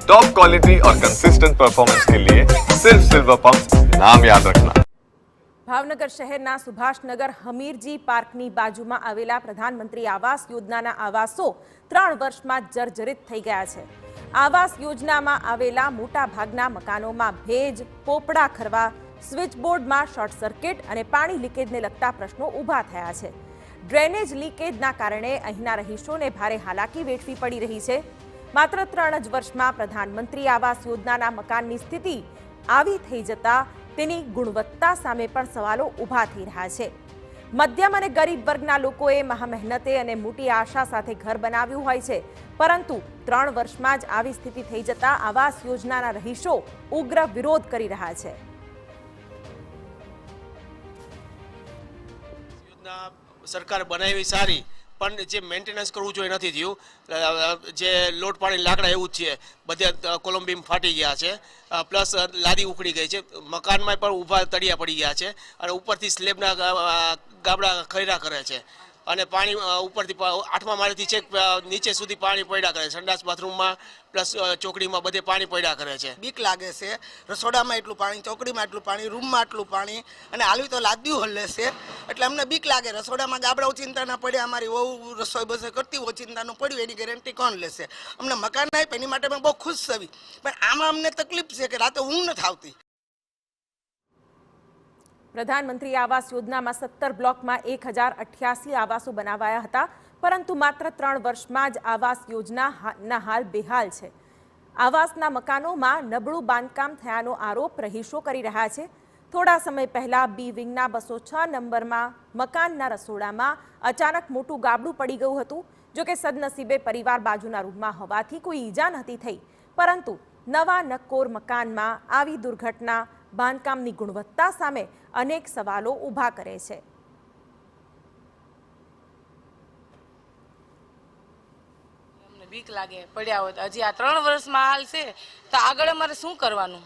Top quality और consistent performance के लिए सिर्फ सिल्वर पंप नाम याद रखना। ભાવનગર શહેરના સુભાષનગર હમીરજી પાર્કની બાજુમાં આવેલા પ્રધાનમંત્રી આવાસ યોજનાના આવાસો 3 વર્ષમાં જર્જરિત થઈ ગયા છે। આવાસ યોજનામાં આવેલા મોટા ભાગના મકાનોમાં ભેજ, પોપડા ખરવા, સ્વિચબોર્ડમાં શોર્ટ સર્કિટ અને પાણી લીકેજને લગતા પ્રશ્નો ઊભા થયા છે। ડ્રેનેજ લીકેજના કારણે અહીંના રહીશોને ભારે હાલાકી વેઠવી પડી રહી છે। માત્ર 3 જ વર્ષમાં પ્રધાનમંત્રી આવાસ યોજનાના મકાનની સ્થિતિ આવી થઈ જતા તેની ગુણવત્તા સામે પણ સવાલો ઊભા થઈ રહ્યા છે। મધ્યમ અને ગરીબ વર્ગના લોકોએ મહામહેનતે અને મોટી આશા સાથે ઘર બનાવ્યું હોય છે, પરંતુ 3 વર્ષમાં જ આવી સ્થિતિ થઈ જતા આવાસ યોજનાના રહીશો ઉગ્ર વિરોધ કરી રહ્યા છે। યોજના સરકાર બનાવી સારી, પણ જે મેન્ટેનન્સ કરવું જોઈએ નથી થયું। જે લોટ પાણી લાકડા એવું જ છે, બધા કોલમ બીમ ફાટી ગયા છે, પ્લસ લાદી ઉખડી ગઈ છે, મકાનમાં પણ ઊભા તળિયા પડી ગયા છે અને ઉપરથી સ્લેબના ગાબડા ખૈરા કરે છે અને પાણી ઉપરથી 8મા માળેથી છેક નીચે સુધી પાણી પડ્યા કરે છે। સંડાસ બાથરૂમમાં પ્લસ ચોકડીમાં બધે પાણી પડ્યા કરે છે। બીક લાગે છે। રસોડામાં એટલું પાણી, ચોકડીમાં એટલું પાણી, રૂમમાં આટલું પાણી અને હાલવી તો લાદ્યું હલ્લે છે, એટલે અમને બીક લાગે। રસોડામાં ગાબડા ઓચિંતાના પડ્યા, અમારી વહુ રસોઈ બસોઈ કરતી ઓચિંતાનું પડ્યું, એની ગેરંટી કોણ લેશે? અમને મકાન આપ્યું એની માટે અમે બહુ ખુશ છીએ, પણ આમાં અમને તકલીફ છે કે રાતે ઊંઘ નથી આવતી। પ્રધાનમંત્રી આવાસ યોજનામાં 17 બ્લોકમાં 1088 આવાસો બનાવાયા હતા, પરંતુ માત્ર 3 વર્ષમાં જ આવાસ યોજનાના હાલ બેહાલ છે। આવાસના મકાનોમાં નબળું બાંધકામ થયાનો આરોપ રહીશો કરી રહ્યા છે। થોડા સમય પહેલા બી વિંગના 206 નંબરમાં મકાનના રસોડામાં અચાનક મોટું ગાબડું પડી ગયું હતું। જો કે સદનસીબે પરિવાર બાજુના રૂમમાં હોવાથી કોઈ ઈજા નથી થઈ, પરંતુ નવા નક્કોર મકાનમાં આવી દુર્ઘટના બાંધકામની ગુણવત્તા સામે અનેક સવાલો ઊભા કરે છે। અમને બીક લાગે પડ્યા હોય હજી આ 3 વર્ષમાં હાલ છે તો આગળ અમારે શું કરવાનું?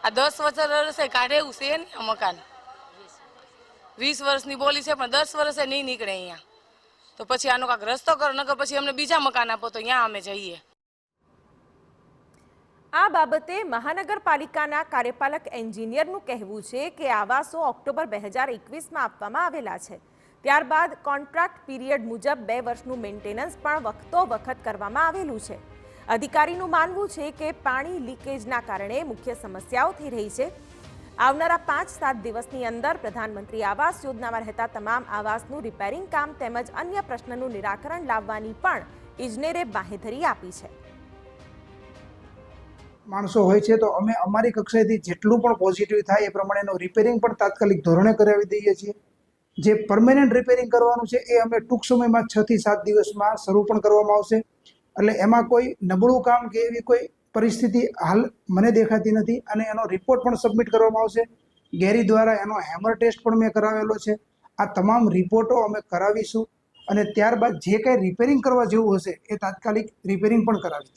આ 10 વર્ષે કાઢે એવું છે ને આ મકાન 20 વર્ષની બોલી છે, પણ 10 વર્ષે નહીં નીકળે અહીંયા, તો પછી આનો કાંઈક રસ્તો કરો, નકર પછી અમને બીજા મકાન આપો તો અહીંયા અમે જઈએ। આ બાબતે મહાનગરપાલિકાના કાર્યપાલક એન્જિનિયરનું કહેવું છે કે આવાસો ઓક્ટોબર 2021માં આપવામાં આવેલા છે। ત્યારબાદ કોન્ટ્રાક્ટ પીરિયડ મુજબ 2 વર્ષનું મેન્ટેનન્સ પણ વખતો વખત કરવામાં આવેલું છે। અધિકારીનું માનવું છે કે પાણી લીકેજના કારણે મુખ્ય સમસ્યાઓ થઈ રહી છે। આવનારા 5-7 દિવસની અંદર પ્રધાનમંત્રી આવાસ યોજનામાં રહેતા તમામ આવાસનું રિપેરિંગ કામ તેમજ અન્ય પ્રશ્નનું નિરાકરણ લાવવાની પણ ઇજનેરે બાંહેધરી આપી છે। માણસો હોય છે તો અમે અમારી કક્ષાએથી જેટલું પણ પોઝિટિવ થાય એ પ્રમાણેનું રિપેરિંગ પણ તાત્કાલિક ધોરણે કરાવી દઈએ છીએ। જે પરમેનન્ટ રિપેરિંગ કરવાનું છે એ અમે ટૂંક સમયમાં 6 થી 7 દિવસમાં શરૂ પણ કરવામાં આવશે। એટલે એમાં કોઈ નબળું કામ કે એવી કોઈ પરિસ્થિતિ હાલ મને દેખાતી નથી અને એનો રિપોર્ટ પણ સબમિટ કરવામાં આવશે। ગેરી દ્વારા એનો હેમર ટેસ્ટ પણ મેં કરાવેલો છે। આ તમામ રિપોર્ટો અમે કરાવીશું અને ત્યારબાદ જે કંઈ રિપેરિંગ કરવા જેવું હશે એ તાત્કાલિક રિપેરિંગ પણ કરાવી દઈશું।